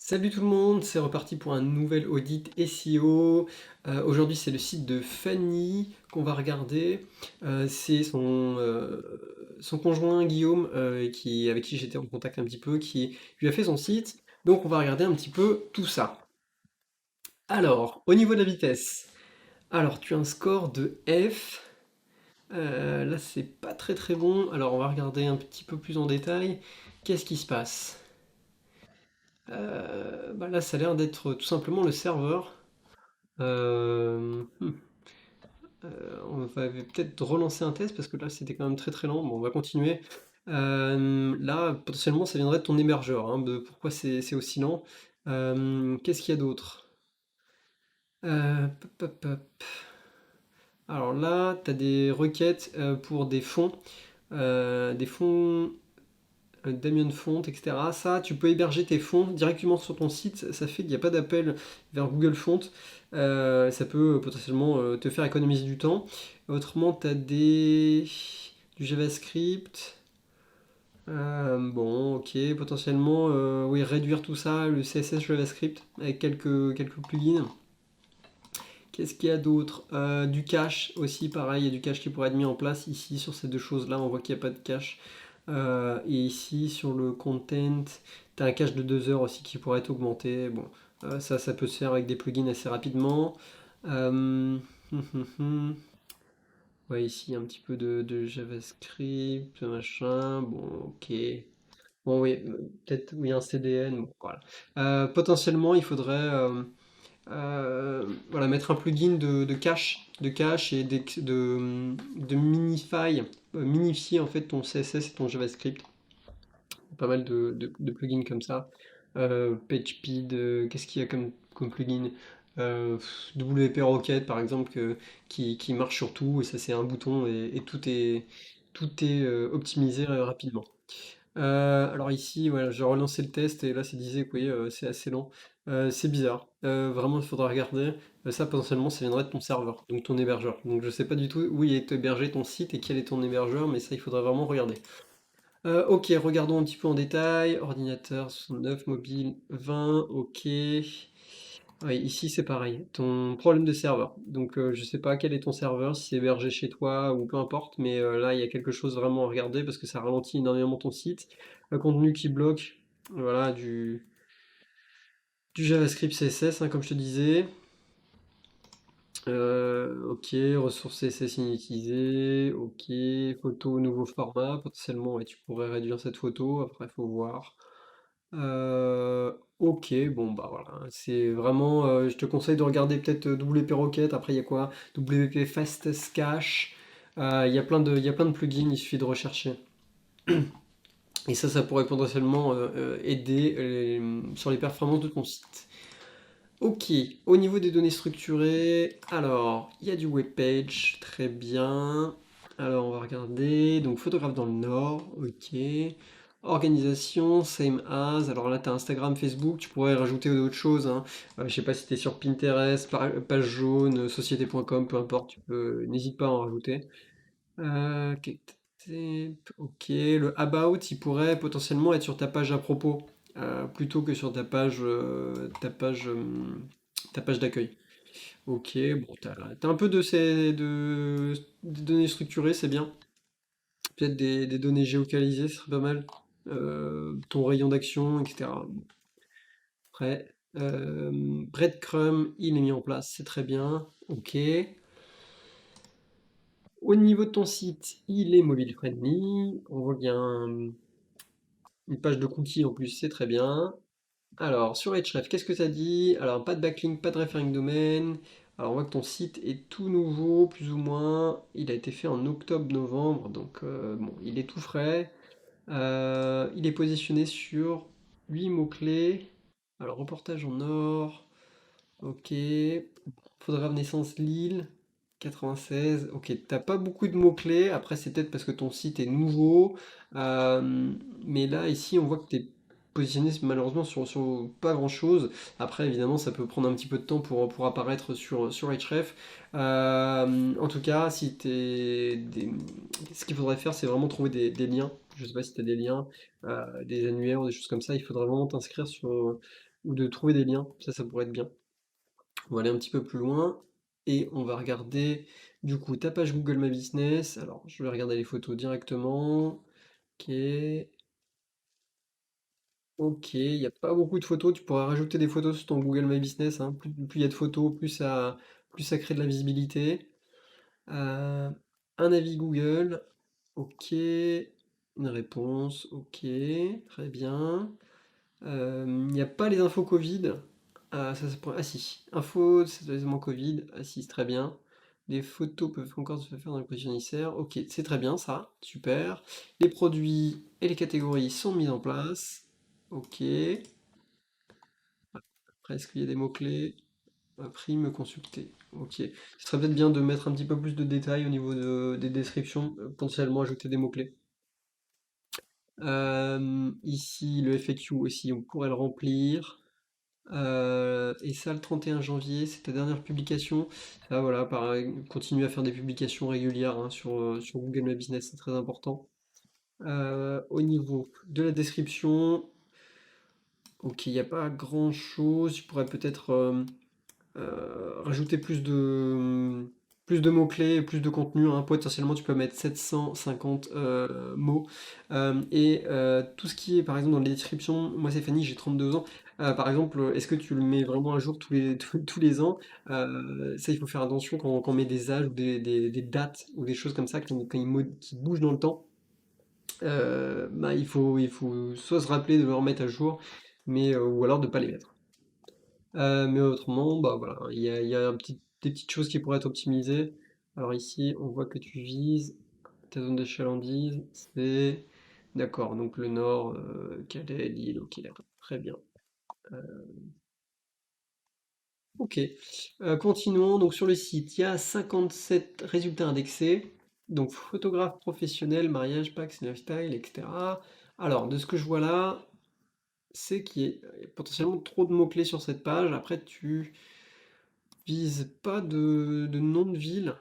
Salut tout le monde, c'est reparti pour un nouvel audit SEO. Aujourd'hui c'est le site de Fanny qu'on va regarder. C'est son conjoint Guillaume avec qui j'étais en contact un petit peu, qui lui a fait son site. Donc on va regarder un petit peu tout ça. Alors, au niveau de la vitesse, alors tu as un score de F. Là c'est pas très très bon. Alors on va regarder un petit peu plus en détail. Qu'est-ce qui se passe? Bah là, ça a l'air d'être tout simplement le serveur. On va peut-être relancer un test parce que là, c'était quand même très très lent. Bon, on va continuer. Là, potentiellement, ça viendrait de ton hébergeur, hein, de pourquoi c'est aussi lent. Qu'est-ce qu'il y a d'autre? Pop, pop, pop. Alors là, tu as des requêtes pour des fonds Damien Font, etc. Ça, tu peux héberger tes fonds directement sur ton site. Ça fait qu'il n'y a pas d'appel vers Google Font. Ça peut potentiellement te faire économiser du temps. Autrement, tu as du JavaScript. Bon, ok, potentiellement, oui, réduire tout ça, le CSS JavaScript, avec quelques plugins. Qu'est-ce qu'il y a d'autre? Du cache aussi, pareil, il y a du cache qui pourrait être mis en place ici sur ces deux choses-là. On voit qu'il n'y a pas de cache. Et ici, sur le content, tu as un cache de 2 heures aussi qui pourrait être augmenté. Bon, ça peut se faire avec des plugins assez rapidement. Hum, hum. Ouais, ici, un petit peu de JavaScript, machin. Bon, ok. Bon, oui, peut-être, oui, un CDN. Bon, voilà. Potentiellement, il faudrait. Voilà, mettre un plugin de cache et de minify, minifier en fait ton CSS et ton JavaScript. Pas mal de plugins comme ça. PageSpeed, qu'est-ce qu'il y a comme plugin? WP Rocket par exemple qui marche sur tout et ça c'est un bouton et tout est optimisé rapidement. Alors ici, voilà, j'ai relancé le test et là, ça disait que oui, c'est assez lent. C'est bizarre. Vraiment, il faudra regarder. Ça, potentiellement, ça viendrait de ton serveur, donc ton hébergeur. Donc, je sais pas du tout où est hébergé ton site et quel est ton hébergeur, mais ça, il faudra vraiment regarder. Ok, regardons un petit peu en détail. Ordinateur 69, mobile 20, ok. Oui, ici, c'est pareil. Ton problème de serveur. Donc, je sais pas quel est ton serveur, si c'est hébergé chez toi ou peu importe, mais là, il y a quelque chose vraiment à regarder parce que ça ralentit énormément ton site. Le contenu qui bloque, voilà, du JavaScript CSS, hein, comme je te disais. Ok, ressources CSS inutilisées, ok, photo nouveau format, potentiellement ouais, tu pourrais réduire cette photo, après il faut voir. Ok, bon bah voilà, hein, c'est vraiment, je te conseille de regarder peut-être WP Rocket, après il y a quoi? WP Fastest Cache, il y a plein de plugins, il suffit de rechercher. Et ça pourrait potentiellement aider sur les performances de ton site. Ok, au niveau des données structurées, alors il y a du webpage, très bien. Alors on va regarder, donc photographe dans le Nord, ok. Organisation, same as. Alors là tu as Instagram, Facebook, tu pourrais rajouter d'autres choses, hein. Je sais pas si tu es sur Pinterest, page jaune, société.com, peu importe, n'hésite pas à en rajouter. Ok, ok, le about, il pourrait potentiellement être sur ta page à propos, plutôt que sur ta page d'accueil. Ok, bon, t'as un peu des données structurées, c'est bien. Peut-être des données géocalisées, ce serait pas mal. Ton rayon d'action, etc. Après, Breadcrumb, il est mis en place, c'est très bien. Ok. Au niveau de ton site, il est mobile friendly. On voit qu'il y a une page de cookies en plus, c'est très bien. Alors, sur Href, qu'est-ce que ça dit? Alors, pas de backlink, pas de referring domain. Alors, on voit que ton site est tout nouveau, plus ou moins. Il a été fait en octobre-novembre, donc bon, il est tout frais. Il est positionné sur 8 mots-clés. Alors, reportage en or. Ok. Faudra naissance Lille. 96. Ok, t'as pas beaucoup de mots-clés. Après, c'est peut-être parce que ton site est nouveau. Euh, mais là, ici, on voit que t'es positionné malheureusement sur pas grand-chose. Après, évidemment, ça peut prendre un petit peu de temps pour apparaître sur Href. En tout cas, ce qu'il faudrait faire, c'est vraiment trouver des liens. Je sais pas si tu as des liens, des annuaires ou des choses comme ça. Il faudrait vraiment t'inscrire ou de trouver des liens, ça pourrait être bien. On va aller un petit peu plus loin et on va regarder du coup ta page Google My Business. Alors, je vais regarder les photos directement. Ok, ok, il n'y a pas beaucoup de photos. Tu pourras rajouter des photos sur ton Google My Business, hein. Plus il y a de photos, plus ça crée de la visibilité. Euh, un avis Google, ok. Une réponse, ok. Très bien. Il n'y a pas les infos Covid. Ah, ah si, infos, c'est aisément Covid. Ah si, c'est très bien. Les photos peuvent encore se faire dans le positionnaire. Ok, c'est très bien ça, super. Les produits et les catégories sont mis en place. Ok. Après, est-ce qu'il y a des mots-clés? Prime consulter. Ok. Ce serait peut-être bien de mettre un petit peu plus de détails au niveau des descriptions, potentiellement ajouter des mots-clés. Ici, le FAQ aussi, on pourrait le remplir. Et ça, le 31 janvier, c'est ta dernière publication. Ah, voilà, pareil, continue à faire des publications régulières, hein, sur Google My Business, c'est très important. Au niveau de la description, ok, il n'y a pas grand-chose. Tu pourrais peut-être rajouter plus de mots-clés, plus de contenu, hein. Potentiellement, tu peux mettre 750 mots. Tout ce qui est, par exemple, dans les descriptions, moi c'est Fanny, j'ai 32 ans. Par exemple, est-ce que tu le mets vraiment à jour tous les ans? Ça, il faut faire attention quand on met des âges ou des dates ou des choses comme ça qui bougent dans le temps. Bah, il faut soit se rappeler de le remettre à jour, ou alors de ne pas les mettre. Mais autrement, bah voilà, il y a des petites choses qui pourraient être optimisées. Alors ici, on voit que tu vises ta zone d'achalandise, c'est... D'accord, donc le nord, Calais, Lille, ok, d'accord, très bien. Ok, continuons. Donc sur le site, il y a 57 résultats indexés. Donc photographe professionnel, mariage, Pax, lifestyle, etc. Alors, de ce que je vois là, c'est qu'il y a potentiellement trop de mots-clés sur cette page. Après, tu vise pas de nom de ville.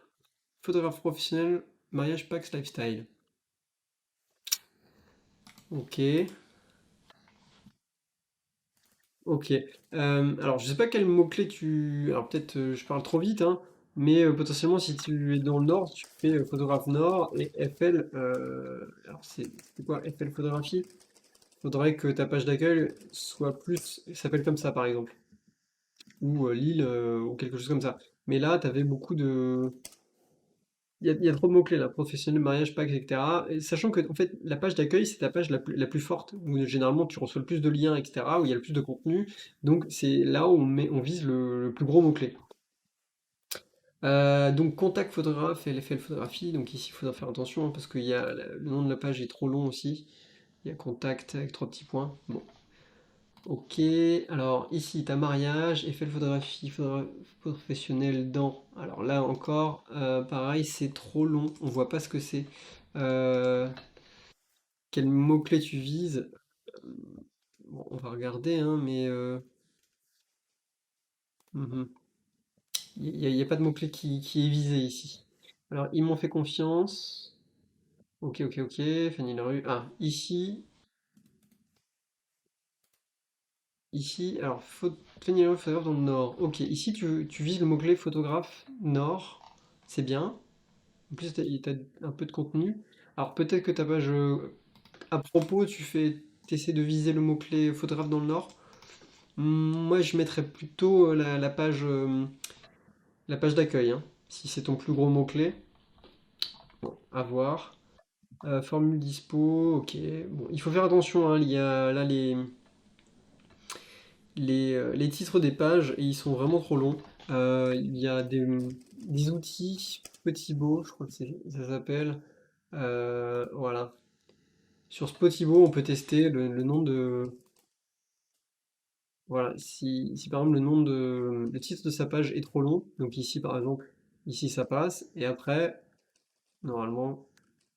Photographe professionnel, mariage Pax Lifestyle. Ok, ok. Alors je sais pas quel mot-clé tu... Alors peut-être je parle trop vite, hein, mais potentiellement si tu es dans le nord, tu fais photographe nord et FL. Alors c'est quoi FL photographie? Faudrait que ta page d'accueil soit plus... s'appelle comme ça par exemple. Ou Lille ou quelque chose comme ça. Mais là, tu avais beaucoup de... il y a trop de mots-clés là, professionnel, mariage, Pâques, etc. Et sachant que en fait, la page d'accueil, c'est ta page la plus forte, où généralement tu reçois le plus de liens, etc., où il y a le plus de contenu. Donc c'est là où on vise le plus gros mot-clé. Donc contact photographe et l'effet photographie. Donc ici, il faudra faire attention, hein, parce que le nom de la page est trop long aussi. Il y a contact avec trois petits points. Bon, ok. Alors ici, ta mariage, effet photographie, professionnel dans. Alors là encore, pareil, c'est trop long. On voit pas ce que c'est. Euh, quel mot-clé tu vises? Bon, on va regarder, hein, mais mhm. Il y a pas de mot-clé qui est visé ici. Alors, ils m'ont fait confiance. Ok, ok, ok. Fanny Larue. Ah, ici, alors, Fanny Larue, photographe dans le Nord. Ok, ici, tu vises le mot-clé photographe Nord. C'est bien. En plus, t'as un peu de contenu. Alors, peut-être que ta page à propos, t'essaies de viser le mot-clé photographe dans le Nord. Moi, je mettrais plutôt la page d'accueil, hein, si c'est ton plus gros mot-clé. Bon, à voir. Formule dispo, ok. Bon, il faut faire attention, hein, il y a là les titres des pages et ils sont vraiment trop longs. Il y a des outils Spotibo, je crois que ça s'appelle. Voilà. Sur Spotibo, on peut tester le nom de. Voilà, si par exemple le titre de sa page est trop long, donc ici par exemple, ici ça passe, et après, normalement,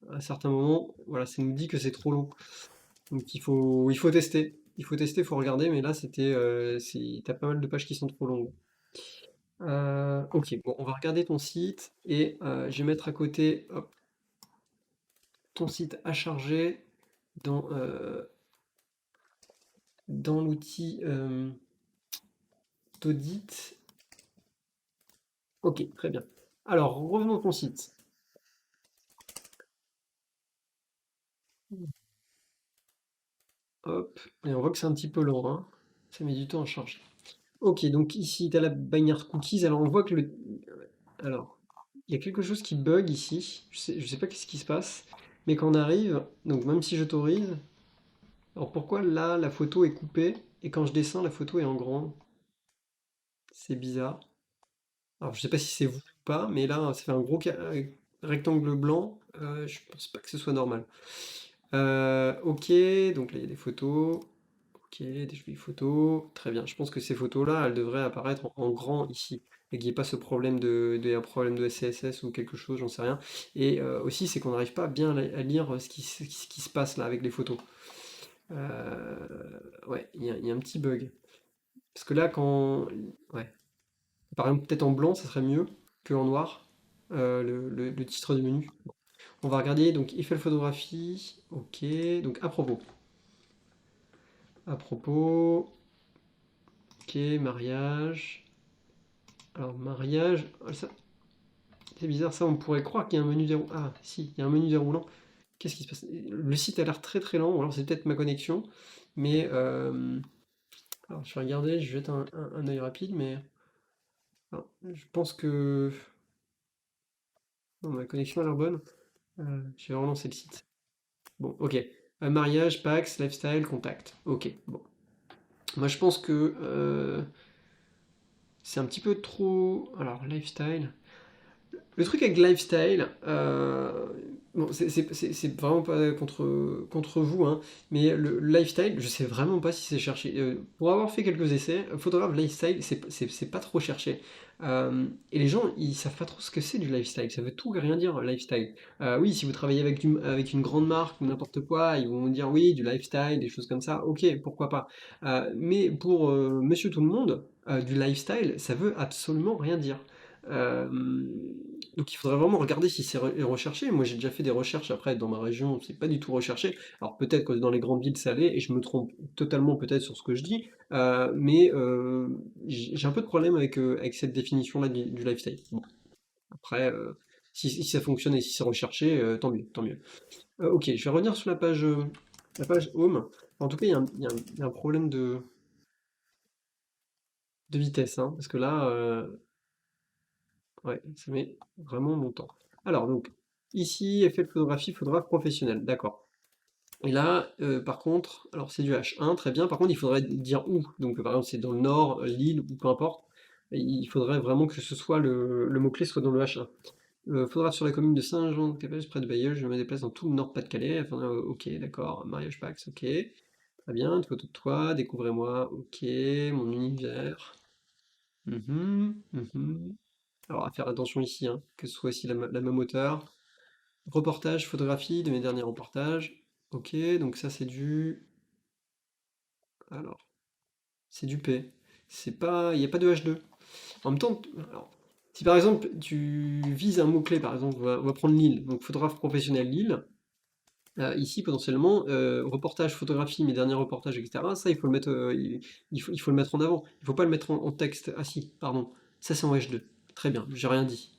à un certain moment, voilà, ça nous dit que c'est trop long. Donc il faut tester. Il faut tester, il faut regarder, mais là t'as pas mal de pages qui sont trop longues. Ok, bon, on va regarder ton site et je vais mettre à côté, hop, ton site à charger dans, dans l'outil. Taudite. Ok, très bien. Alors, revenons à ton site. Hop, et on voit que c'est un petit peu lent, hein. Ça met du temps à charger. Ok, donc ici, tu as la bannière cookies. Alors, on voit que le... Alors, il y a quelque chose qui bug ici. Je sais pas qu'est-ce qui se passe. Mais quand on arrive, donc même si j'autorise, alors pourquoi là, la photo est coupée et quand je descends, la photo est en grand? C'est bizarre. Alors, je sais pas si c'est vous ou pas, mais là, ça fait un gros rectangle blanc. Je pense pas que ce soit normal. Ok, donc là, il y a des photos. Ok, des jolies photos. Très bien. Je pense que ces photos-là, elles devraient apparaître en grand ici. Et qu'il n'y ait pas ce problème un problème de CSS ou quelque chose, j'en sais rien. Et aussi, c'est qu'on n'arrive pas bien à lire ce qui se passe là avec les photos. Ouais, il y a un petit bug. Parce que là, quand... Ouais. Par exemple, peut-être en blanc, ça serait mieux que en noir, le titre du menu. On va regarder, donc Eiffel photographie, ok, donc à propos. À propos, ok, mariage. Alors, mariage, ah, ça, c'est bizarre, ça, on pourrait croire qu'il y a un menu déroulant. Ah, si, il y a un menu déroulant. Qu'est-ce qui se passe? Le site a l'air très très lent, ou alors c'est peut-être ma connexion, mais alors, je vais regarder, je jette un œil rapide, mais je pense que non, ma connexion a l'air bonne. Je vais relancer le site. Bon, ok. Mariage, Pax, lifestyle, contact. Ok, bon. Moi, je pense que c'est un petit peu trop. Alors, lifestyle. Le truc avec lifestyle, bon, c'est vraiment pas contre vous, hein, mais le lifestyle, je sais vraiment pas si c'est cherché. Pour avoir fait quelques essais, photographe lifestyle, c'est pas trop cherché. Et les gens, ils savent pas trop ce que c'est du lifestyle. Ça veut tout et rien dire, lifestyle. Oui, si vous travaillez avec une grande marque ou n'importe quoi, ils vont vous dire oui, du lifestyle, des choses comme ça. Ok, pourquoi pas. Mais pour Monsieur Tout le Monde, du lifestyle, ça veut absolument rien dire. Euh, donc il faudrait vraiment regarder si c'est recherché. Moi j'ai déjà fait des recherches après dans ma région, c'est pas du tout recherché. Alors peut-être que dans les grandes villes ça l'est, et je me trompe totalement peut-être sur ce que je dis, mais j'ai un peu de problème avec cette définition-là du lifestyle. Bon, après, si ça fonctionne et si c'est recherché, tant mieux, tant mieux. Ok, je vais revenir sur la page Home. En tout cas, il y a un problème de vitesse, hein, parce que là, ouais, ça met vraiment longtemps. Alors donc, ici, effet de photographie, photographe professionnel, d'accord. Et là, par contre, alors c'est du H1, très bien. Par contre, il faudrait dire où. Donc, par exemple, c'est dans le nord, Lille, ou peu importe. Et il faudrait vraiment que ce soit le mot-clé soit dans le H1. Photographe sur la commune de Saint-Jean-de-Capelle, près de Bailleul, je me déplace dans tout le Nord-Pas-de-Calais. Enfin, ok, d'accord. Mariage Pax, ok. Très bien, une photo de toi, découvrez-moi, ok, mon univers. Mhm, mhm. Alors, à faire attention ici, hein, que ce soit ici la même hauteur. Reportage, photographie de mes derniers reportages. Ok, donc ça c'est du. Alors, c'est du P. C'est pas. Il n'y a pas de H2. En même temps, alors, si par exemple tu vises un mot-clé, par exemple, on va prendre Lille, donc photographe professionnel Lille. Ici, potentiellement, reportage, photographie, mes derniers reportages, etc. Ça, il faut le mettre, il faut le mettre en avant. Il ne faut pas le mettre en texte. Ah si, pardon. Ça, c'est en H2. Très bien, j'ai rien dit.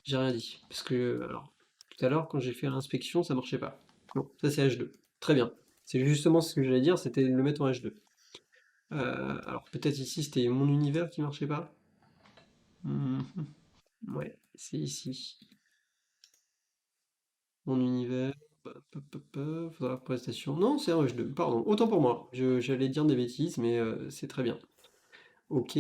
J'ai rien dit. Parce que, alors, tout à l'heure, quand j'ai fait l'inspection, ça marchait pas. Non, ça c'est H2. Très bien. C'est justement ce que j'allais dire, c'était le mettre en H2. Alors, peut-être ici, c'était mon univers qui marchait pas. Mhm. Ouais, c'est ici. Mon univers. Faudra prestation. Non, c'est un H2. Pardon, autant pour moi. J'allais dire des bêtises, mais c'est très bien. Ok,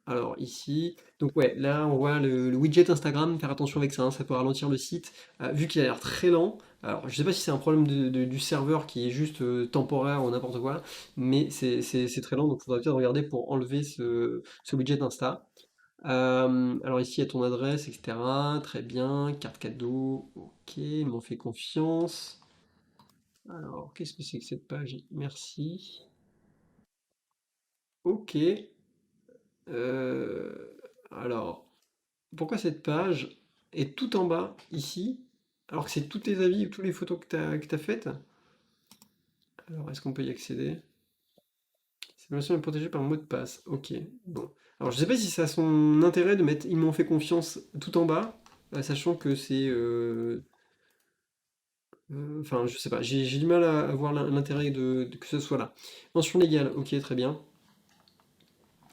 alors ici, donc ouais, là on voit le widget Instagram, faire attention avec ça, hein, ça peut ralentir le site, vu qu'il a l'air très lent. Alors je sais pas si c'est un problème du serveur qui est juste temporaire ou n'importe quoi, mais c'est très lent, donc il faudra peut-être regarder pour enlever ce widget Insta. Alors ici il y a ton adresse, etc. Très bien, carte cadeau, ok, ils m'ont fait confiance. Alors qu'est-ce que c'est que cette page? Merci. Ok. Alors. Pourquoi cette page est tout en bas, ici, alors que c'est tous tes avis ou toutes les photos que tu as faites? Alors, est-ce qu'on peut y accéder? Cette version est protégée par un mot de passe. Ok, bon. Alors je sais pas si ça a son intérêt de mettre ils m'ont fait confiance tout en bas, sachant que c'est... enfin, je sais pas, j'ai du mal à voir l'intérêt que ce soit là. Mention légale, ok, très bien.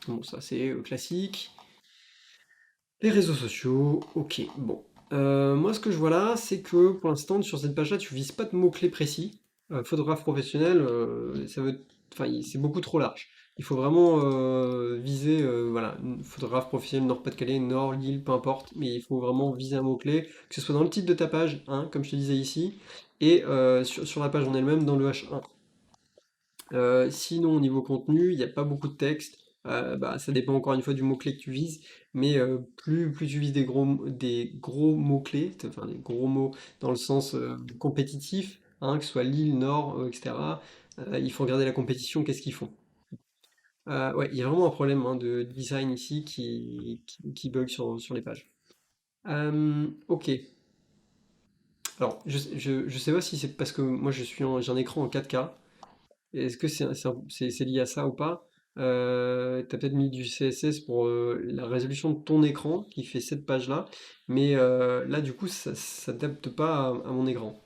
Bon, ça c'est classique. Les réseaux sociaux, ok, bon. Moi, ce que je vois là, c'est que pour l'instant, sur cette page-là, tu vises pas de mots-clés précis. Photographe professionnel, ça veut, enfin, c'est beaucoup trop large. Il faut vraiment viser, voilà, photographe professionnel Nord-Pas-de-Calais, Nord, Lille, peu importe, mais il faut vraiment viser un mot-clé, que ce soit dans le titre de ta page, hein, comme je te disais ici, et sur la page en elle-même, dans le H1. Sinon, au niveau contenu, il n'y a pas beaucoup de texte. Bah, ça dépend encore une fois du mot-clé que tu vises, mais plus tu vises des gros mots-clés, enfin des gros mots dans le sens compétitif, hein, que ce soit Lille, Nord, etc., il faut regarder la compétition, qu'est-ce qu'ils font. Ouais, il y a vraiment un problème hein, de design ici qui bug sur les pages. Ok, alors je sais pas si c'est parce que moi j'ai un écran en 4K. Est-ce que c'est lié à ça ou pas? Tu peut-être mis du CSS pour la résolution de ton écran qui fait cette page-là, mais là du coup ça s'adapte pas à mon écran.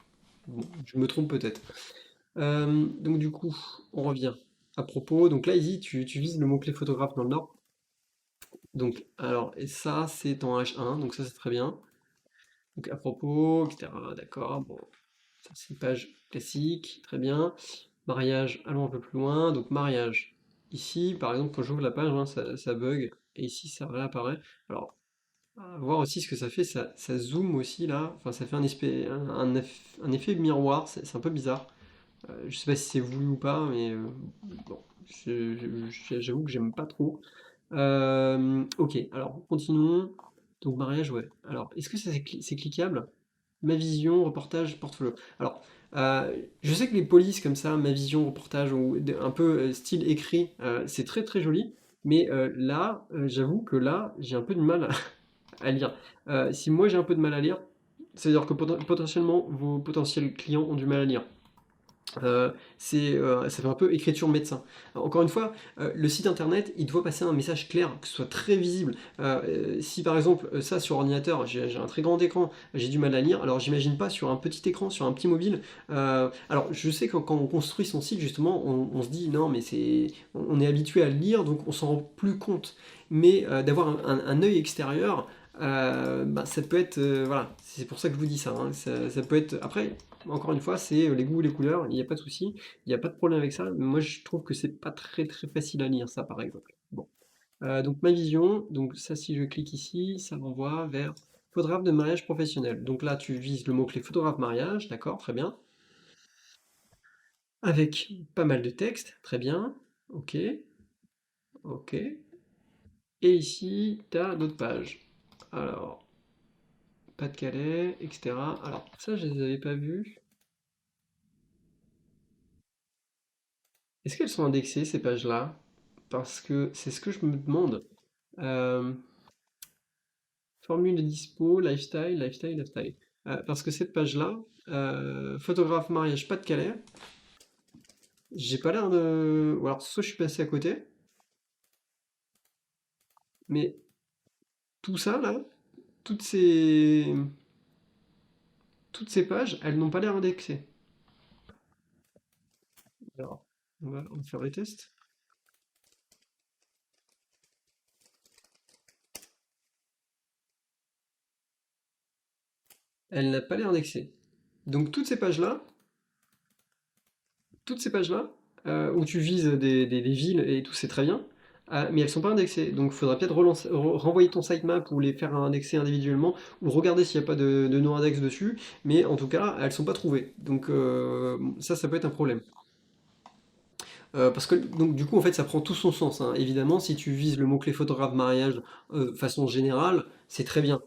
Bon, je me trompe peut-être. Donc du coup, on revient. À propos, donc là ici tu vises le mot-clé photographe dans le nord. Donc alors, et ça c'est en H1, donc ça c'est très bien. Donc à propos, etc. D'accord, bon, ça c'est une page classique, très bien. Mariage, allons un peu plus loin. Donc mariage. Ici, par exemple, quand j'ouvre la page, hein, ça bug. Et ici, ça réapparaît. Alors, à voir aussi ce que ça fait. Ça zoome aussi là. Enfin, ça fait un effet miroir. C'est un peu bizarre. Je sais pas si c'est voulu ou pas, mais bon, j'avoue que j'aime pas trop. Ok, alors continuons. Donc mariage, ouais. Alors, est-ce que ça c'est cliquable? Ma vision, reportage, portfolio. Alors, je sais que les polices comme ça, ma vision, reportage, ou un peu style écrit, c'est très très joli. Mais là, j'avoue que là, j'ai un peu de mal à lire. Si moi j'ai un peu de mal à lire, c'est-à-dire que potentiellement vos potentiels clients ont du mal à lire. Ça fait un peu écriture médecin. Alors, encore une fois, le site internet, il doit passer un message clair, que ce soit très visible. Si par exemple, ça sur ordinateur, j'ai un très grand écran, j'ai du mal à lire, alors j'imagine pas sur un petit écran, sur un petit mobile. Alors je sais que quand on construit son site, justement, on se dit non, mais on est habitué à le lire, donc on s'en rend plus compte. Mais d'avoir un œil extérieur, bah, ça peut être, voilà, c'est pour ça que je vous dis ça, hein. Ça peut être, après, encore une fois, c'est les goûts, les couleurs, il n'y a pas de souci, il n'y a pas de problème avec ça. Mais moi, je trouve que c'est pas très très facile à lire, ça, par exemple. Bon. Donc, ma vision, donc ça, si je clique ici, ça m'envoie vers photographe de mariage professionnel. Donc là, tu vises le mot-clé photographe mariage, d'accord, très bien. Avec pas mal de texte, très bien. Ok, ok. Et ici, tu as d'autres pages. Alors, Pas-de-Calais, etc. Alors, ça, je les avais pas vues. Est-ce qu'elles sont indexées, ces pages-là? Parce que c'est ce que je me demande. Euh, Formule de dispo, lifestyle, lifestyle, lifestyle. Parce que cette page-là, photographe mariage Pas-de-Calais, j'ai pas l'air de... Ou alors, soit je suis passé à côté, mais tout ça, là, toutes ces, toutes ces pages, elles n'ont pas l'air indexées. Alors, on va faire les tests. Elle n'a pas l'air indexée. Donc, toutes ces pages-là, où tu vises des villes et tout, c'est très bien, mais elles sont pas indexées. Donc il faudra peut-être renvoyer ton sitemap ou les faire indexer individuellement, ou regarder s'il n'y a pas de no-index dessus, mais en tout cas, elles sont pas trouvées. Donc ça peut être un problème. Parce que donc du coup en fait ça prend tout son sens, hein. Évidemment si tu vises le mot-clé photographe mariage façon générale, c'est très bien.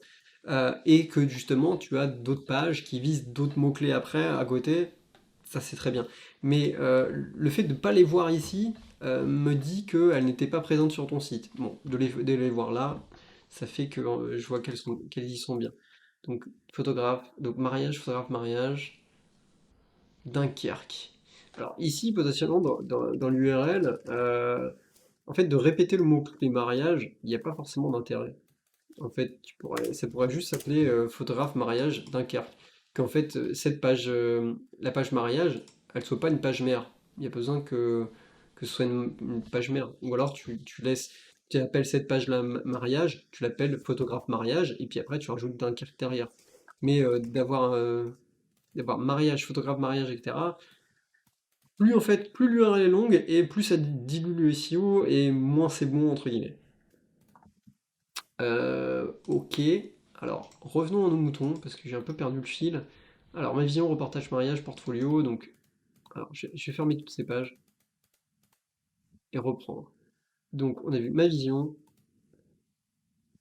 Et que justement tu as d'autres pages qui visent d'autres mots-clés après à côté, ça c'est très bien. Mais le fait de ne pas les voir ici me dit qu'elles n'étaient pas présentes sur ton site. Bon, de les voir là, ça fait que je vois qu'elles y sont bien. Donc photographe, donc mariage, photographe mariage, Dunkerque. Alors ici, potentiellement, dans l'URL, en fait, de répéter le mot-clé mariage, il n'y a pas forcément d'intérêt. En fait, ça pourrait juste s'appeler photographe mariage Dunkerque. Qu'en fait, cette page, la page mariage, elle soit pas une page mère. Il y a besoin que ce soit une page mère. Ou alors tu appelles cette page-là mariage, tu l'appelles photographe mariage, et puis après tu rajoutes Dunkerque derrière. Mais d'avoir mariage, photographe mariage, etc. Plus en fait, plus l'URL est longue et plus ça dilue le SEO et moins c'est bon entre guillemets. Ok. Alors, revenons à nos moutons, parce que j'ai un peu perdu le fil. Alors, ma vision, reportage, mariage, portfolio. Donc, alors, je vais fermer toutes ces pages et reprendre. Donc, on a vu ma vision.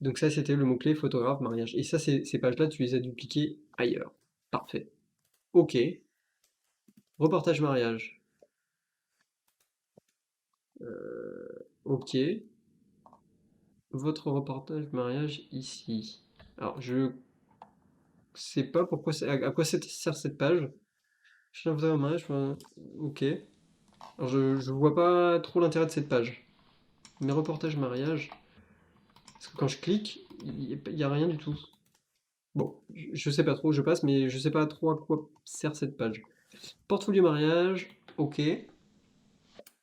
Donc, ça, c'était le mot-clé photographe, mariage. Et ça, ces pages-là, tu les as dupliquées ailleurs. Parfait. Ok. Reportage, mariage. Ok. Votre reportage, mariage, ici. Alors, je sais pas pourquoi, à quoi sert cette page. Je suis un photographe, mariage. Ok. Alors, je vois pas trop l'intérêt de cette page. Mes reportages mariage, parce que quand je clique, il y a rien du tout. Bon, je sais pas trop, je passe, mais je sais pas trop à quoi sert cette page. Portfolio mariage, ok.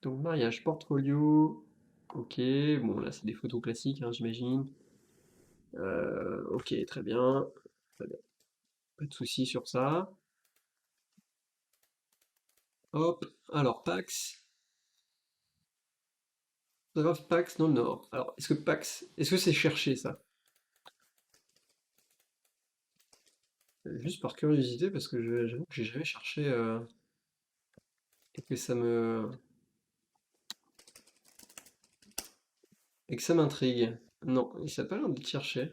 Donc mariage, portfolio, ok. Bon, là c'est des photos classiques, hein, j'imagine. Ok, très bien. Très bien. Pas de souci sur ça. Hop, alors Pax, photographe Pax dans le Nord. Alors, est-ce que c'est cherché ça? Juste par curiosité, parce que j'avoue que j'ai jamais cherché et que ça m'intrigue. Non, ça a pas l'air de chercher.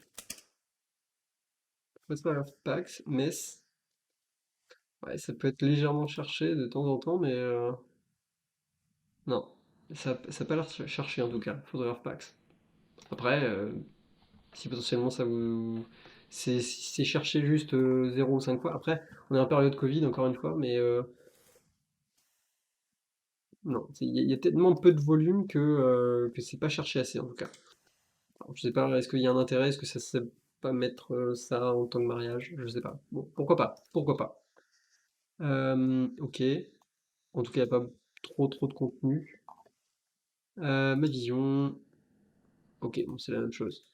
C'est pas grave, Pax, Metz. Ouais, ça peut être légèrement cherché de temps en temps, mais non. Ça a pas l'air cherché en tout cas, photographe Pax. Après, si potentiellement ça vous. C'est cherché juste 0 ou 5 fois. Après, on est en période Covid encore une fois, mais non. Il y a tellement peu de volume que c'est pas cherché assez en tout cas. Alors, je sais pas, est-ce qu'il y a un intérêt, est-ce que ça sait pas mettre ça en tant que mariage? Je sais pas. Bon, pourquoi pas? Pourquoi pas? Ok. En tout cas, il n'y a pas trop de contenu. Ma vision. Ok, bon, c'est la même chose.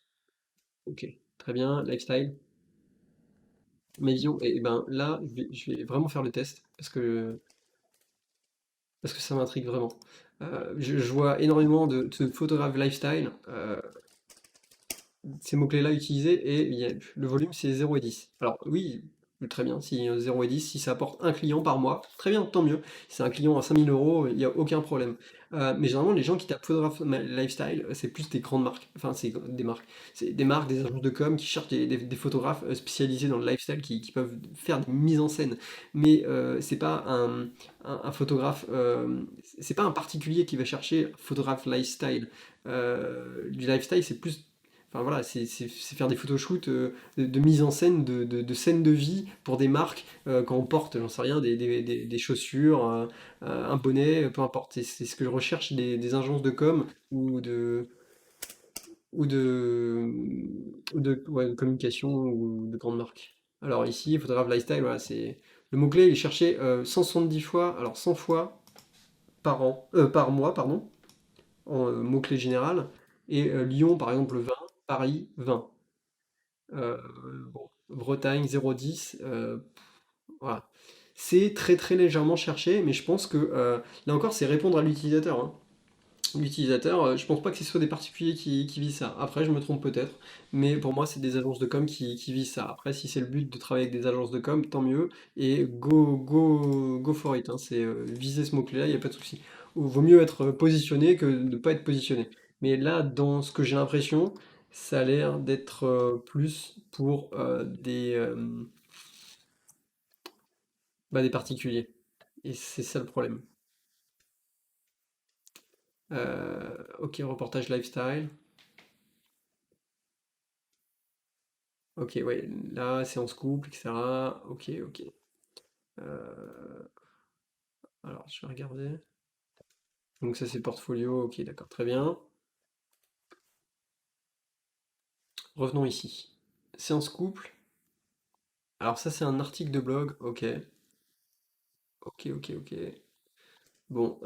Ok, très bien. Lifestyle. Ma vision. Et ben là, je vais vraiment faire le test parce que ça m'intrigue vraiment. Je vois énormément de photographes lifestyle. Ces mots-clés-là utilisés et le volume c'est 0 et 10. Alors oui, très bien, si 0 et 10, si ça apporte un client par mois, très bien, tant mieux. Si c'est un client à 5 000 euros, il n'y a aucun problème. Mais généralement, les gens qui tapent photographe lifestyle, c'est plus des grandes marques. Enfin, c'est des marques. C'est des marques, des agences de com qui cherchent des photographes spécialisés dans le lifestyle qui peuvent faire des mises en scène. Mais c'est pas un photographe, c'est pas un particulier qui va chercher photographe lifestyle. Du lifestyle, c'est plus. Enfin voilà, c'est faire des photoshoots de mise en scène de scènes de vie pour des marques quand on porte, j'en sais rien, des chaussures, un bonnet, peu importe. C'est ce que je recherche des agences de com ou ou de, ouais, de communication ou de grandes marques. Alors ici, photographe lifestyle, voilà, c'est le mot-clé, il est cherché 170 fois, alors 100 fois par mois, pardon, en mot-clé général. Et Lyon, par exemple, 20, Paris, 20. Euh, bon, Bretagne 0,10, voilà. C'est très légèrement cherché, mais je pense que là encore, c'est répondre à l'utilisateur, hein. L'utilisateur, je pense pas que ce soit des particuliers qui visent ça. Après, je me trompe peut-être, mais pour moi, c'est des agences de com qui visent ça. Après, si c'est le but de travailler avec des agences de com, tant mieux. Et go for it, hein. C'est viser ce mot-clé-là, il n'y a pas de souci. Ou vaut mieux être positionné que de ne pas être positionné. Mais là, dans ce que j'ai l'impression, ça a l'air d'être plus pour des particuliers. Et c'est ça le problème. Ok, reportage lifestyle. Ok, ouais, là, séance couple, etc. Ok. Alors, je vais regarder. Donc ça c'est portfolio, ok, d'accord, très bien. Revenons ici. Séance couple. Alors ça c'est un article de blog, ok. Ok, ok, ok. Bon,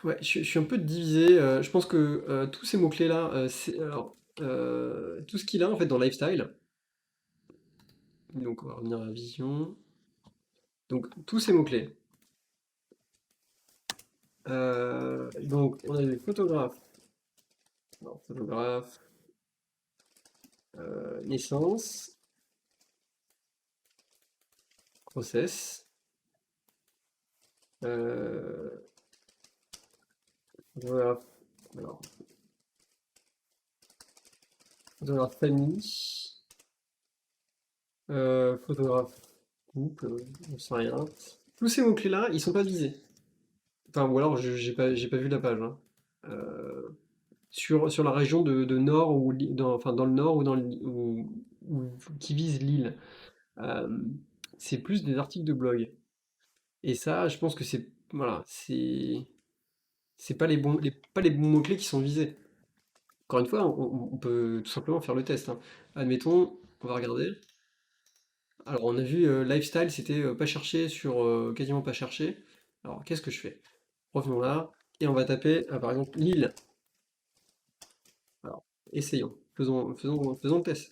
ouais, je suis un peu divisé. Je pense que tous ces mots-clés-là, tout ce qu'il a en fait dans lifestyle, donc on va revenir à la vision. Donc tous ces mots-clés. Donc on a les photographes, alors, photographe, naissance, grossesse, euh, photographe, alors, photographe famille, photographe couple, on sait rien. Tous ces mots-clés-là, ils sont pas visés. Enfin, ou alors j'ai pas vu la page, hein. Euh, sur la région de Nord ou enfin dans le Nord ou qui vise l'île. Euh, c'est plus des articles de blog. Et ça, je pense que c'est voilà, c'est pas les bons mots-clés qui sont visés. Encore une fois, on peut tout simplement faire le test, hein. Admettons, on va regarder. Alors on a vu lifestyle, c'était pas cherché sur quasiment pas cherché. Alors qu'est-ce que je fais? Revenons là et on va taper par exemple Lille. Alors essayons, faisons le test.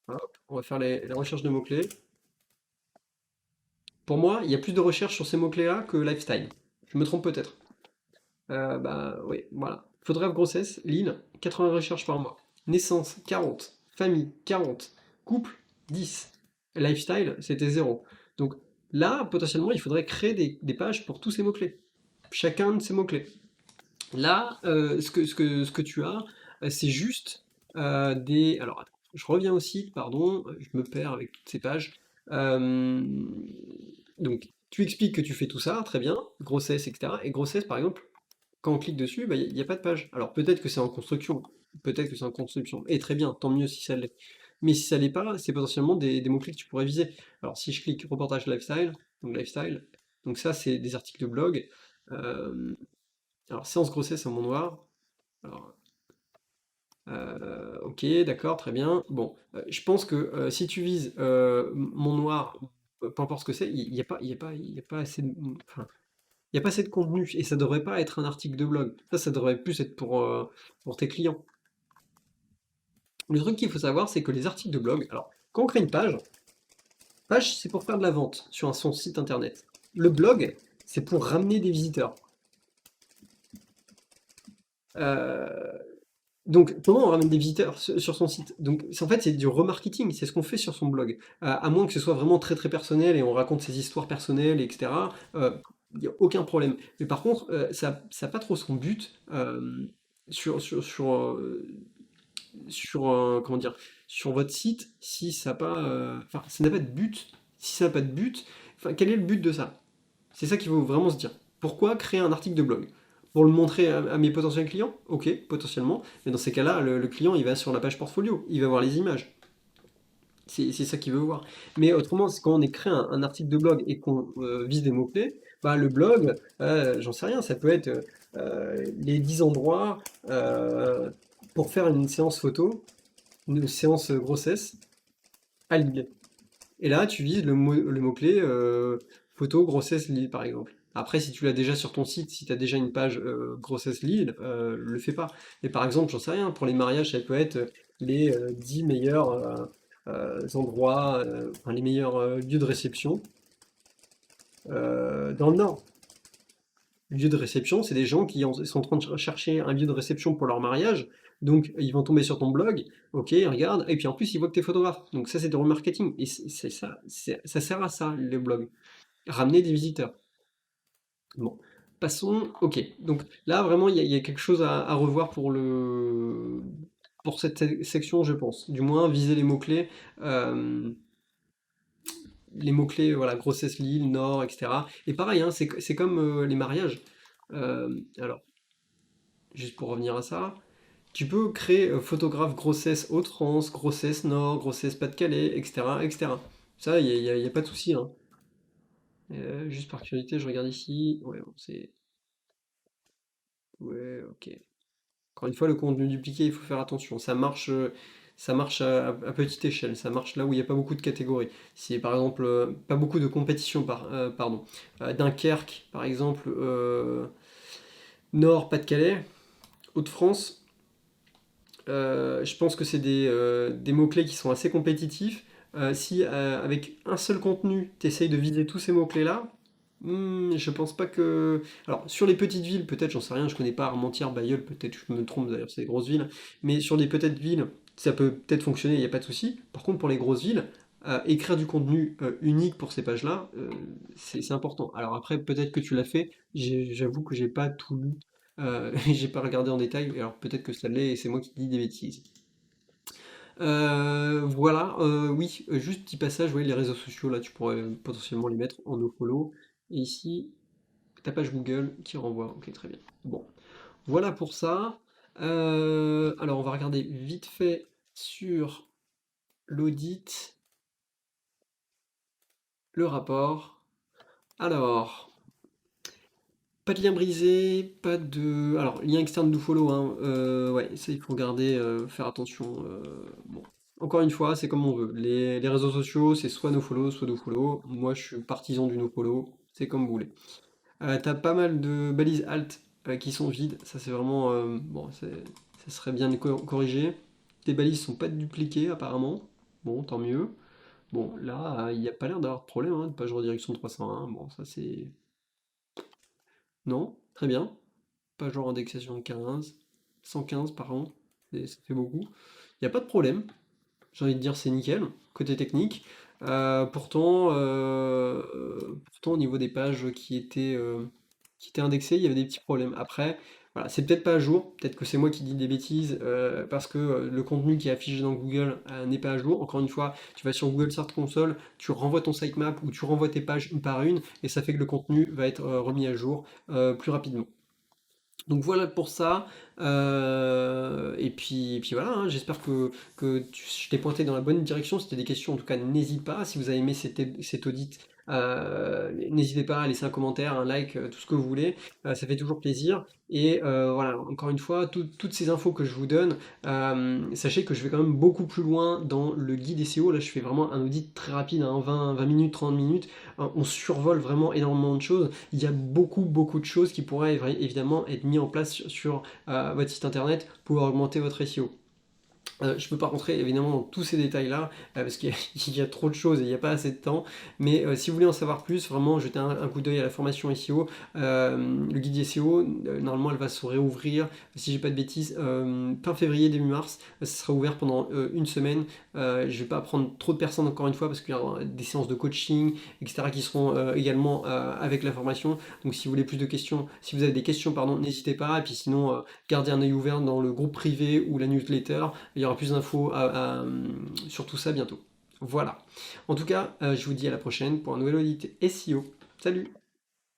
Hop, on va faire la recherche de mots-clés. Pour moi, il y a plus de recherches sur ces mots-clés-là que lifestyle. Je me trompe peut-être. Bah oui, voilà. Photographe grossesse, Lille, 80 recherches par mois. Naissance, 40. Famille, 40. Couple, 10. Lifestyle, c'était 0. Donc là, potentiellement, il faudrait créer des pages pour tous ces mots-clés. Chacun de ces mots-clés. Là, ce que tu as, c'est juste des. Alors, attends, je reviens au site, pardon, je me perds avec toutes ces pages. Euh, donc, tu expliques que tu fais tout ça, très bien, grossesse, etc. Et grossesse, par exemple, quand on clique dessus, bah, il n'y a pas de page. Alors, peut-être que c'est en construction, peut-être que c'est en construction, et très bien, tant mieux si ça l'est. Mais si ça l'est pas, c'est potentiellement des mots-clés que tu pourrais viser. Alors, si je clique reportage lifestyle, donc ça, c'est des articles de blog. Euh, alors, séance grossesse en mon noir. Alors, ok, d'accord, très bien. Bon, je pense que si tu vises mon noir, peu importe ce que c'est, il n'y a pas, il y a pas assez de, enfin, il y a pas assez de contenu et ça devrait pas être un article de blog. Ça devrait plus être pour tes clients. Le truc qu'il faut savoir, c'est que les articles de blog, alors, quand on crée une page, c'est pour faire de la vente sur son site internet. Le blog, c'est pour ramener des visiteurs. Euh, Donc, comment on ramène des visiteurs sur son site? Donc, en fait, c'est du remarketing, c'est ce qu'on fait sur son blog. À moins que ce soit vraiment très très personnel et on raconte ses histoires personnelles, etc. Il n'y a aucun problème. Mais par contre, ça n'a pas trop son but sur, sur, sur, euh, comment dire, sur votre site si ça n'a pas, enfin, ça n'a pas de but. Si ça n'a pas de but, enfin, quel est le but de ça? C'est ça qu'il faut vraiment se dire. Pourquoi créer un article de blog? Pour le montrer à mes potentiels clients? Ok, potentiellement. Mais dans ces cas-là, le client, il va sur la page portfolio, il va voir les images. C'est ça qu'il veut voir. Mais autrement, c'est quand on écrit un article de blog et qu'on vise des mots-clés, bah, le blog, j'en sais rien, ça peut être les 10 endroits pour faire une séance photo, une séance grossesse à Lille. Et là, tu vises le mot-clé photo grossesse Lille, par exemple. Après, si tu l'as déjà sur ton site, si tu as déjà une page grossesse Lille, le fais pas. Mais par exemple, j'en sais rien, pour les mariages, ça peut être les 10 meilleurs endroits, enfin, les meilleurs lieux de réception dans le Nord. Lieu de réception, c'est des gens qui sont en train de chercher un lieu de réception pour leur mariage. Donc, ils vont tomber sur ton blog, ok, ils regardent, et puis en plus, ils voient que tu es photographe. Donc, ça, c'est du remarketing. Et c'est ça, ça sert à ça, les blogs. Ramener des visiteurs. Bon, passons. Ok, donc là, vraiment, il y a quelque chose à revoir pour cette section, je pense. Du moins, viser euh, les mots-clés, voilà, grossesse Lille, Nord, etc. Et pareil, hein, c'est comme les mariages. Alors, juste pour revenir à ça. Tu peux créer photographe grossesse Hauts-de-France, grossesse Nord, grossesse Pas-de-Calais, etc., etc. Ça, y a pas de souci, hein. Juste par curiosité, je regarde ici. Ouais, bon, c'est... Ouais, ok. Encore une fois, le contenu dupliqué, il faut faire attention. Ça marche à petite échelle. Ça marche là où il n'y a pas beaucoup de catégories. Si par exemple, pas beaucoup de compétition, pardon. Dunkerque, par exemple, Nord, Pas-de-Calais, Hauts-de-France, je pense que c'est des mots-clés qui sont assez compétitifs. Si avec un seul contenu, tu essayes de viser tous ces mots-clés-là, je pense pas que. Alors, sur les petites villes, peut-être, j'en sais rien, je connais pas Armentières, Bailleul, peut-être je me trompe d'ailleurs, c'est des grosses villes. Mais sur les petites villes, ça peut peut-être fonctionner, il n'y a pas de souci. Par contre, pour les grosses villes, écrire du contenu unique pour ces pages-là, c'est important. Alors après, peut-être que tu l'as fait, j'avoue que j'ai pas tout lu, j'ai pas regardé en détail, alors peut-être que ça l'est et c'est moi qui dis des bêtises. Voilà, oui, juste petit passage, oui, les réseaux sociaux, là, tu pourrais potentiellement les mettre en nofollow. Et ici, ta page Google qui renvoie. Ok, très bien. Bon, voilà pour ça. Alors, on va regarder vite fait sur l'audit, le rapport. Alors, pas de lien brisé, pas de... Alors, lien externe do follow, hein, ouais, ça il faut garder, faire attention. Bon. Encore une fois, c'est comme on veut. Les réseaux sociaux, c'est soit nofollow, soit dofollow. Moi, je suis partisan du nofollow, c'est comme vous voulez. T'as pas mal de balises alt qui sont vides, ça c'est vraiment... bon, ça serait bien de corriger. Tes balises sont pas dupliquées apparemment, bon, tant mieux. Bon, là, il n'y a pas l'air d'avoir de problème, hein, de page redirection 301, bon, ça c'est... Non, très bien. Pas genre indexation 15, 115 par an, ça fait beaucoup. Il n'y a pas de problème, j'ai envie de dire c'est nickel, côté technique. Pourtant, au niveau des pages qui étaient indexées, il y avait des petits problèmes. Après, voilà, c'est peut-être pas à jour, peut-être que c'est moi qui dis des bêtises, parce que le contenu qui est affiché dans Google n'est pas à jour. Encore une fois, tu vas sur Google Search Console, tu renvoies ton sitemap ou tu renvoies tes pages une par une, et ça fait que le contenu va être remis à jour plus rapidement. Donc voilà pour ça. Et puis voilà, hein, j'espère que je t'ai pointé dans la bonne direction. Si tu as des questions, en tout cas, n'hésite pas. Si vous avez aimé cet audit, n'hésitez pas à laisser un commentaire, un like, tout ce que vous voulez. Ça fait toujours plaisir. Et voilà, encore une fois, toutes ces infos que je vous donne, sachez que je vais quand même beaucoup plus loin dans le guide SEO. Là, je fais vraiment un audit très rapide, hein, 20 minutes, 30 minutes. On survole vraiment énormément de choses. Il y a beaucoup, beaucoup de choses qui pourraient évidemment être mises en place sur votre site internet pour augmenter votre SEO. Je ne peux pas rentrer évidemment dans tous ces détails-là parce qu'il y, il y a trop de choses et il n'y a pas assez de temps. Mais si vous voulez en savoir plus, vraiment jetez un coup d'œil à la formation SEO. Le guide SEO, normalement, elle va se réouvrir, si j'ai pas de bêtises, fin février, début mars. Ça sera ouvert pendant une semaine. Je ne vais pas prendre trop de personnes encore une fois parce qu'il y aura des séances de coaching, etc. qui seront également avec la formation. Donc si vous voulez plus de questions, si vous avez des questions, pardon, n'hésitez pas. Et puis sinon, gardez un œil ouvert dans le groupe privé ou la newsletter. Il y aura plus d'infos sur tout ça bientôt. Voilà. En tout cas, je vous dis à la prochaine pour un nouvel audit SEO. Salut!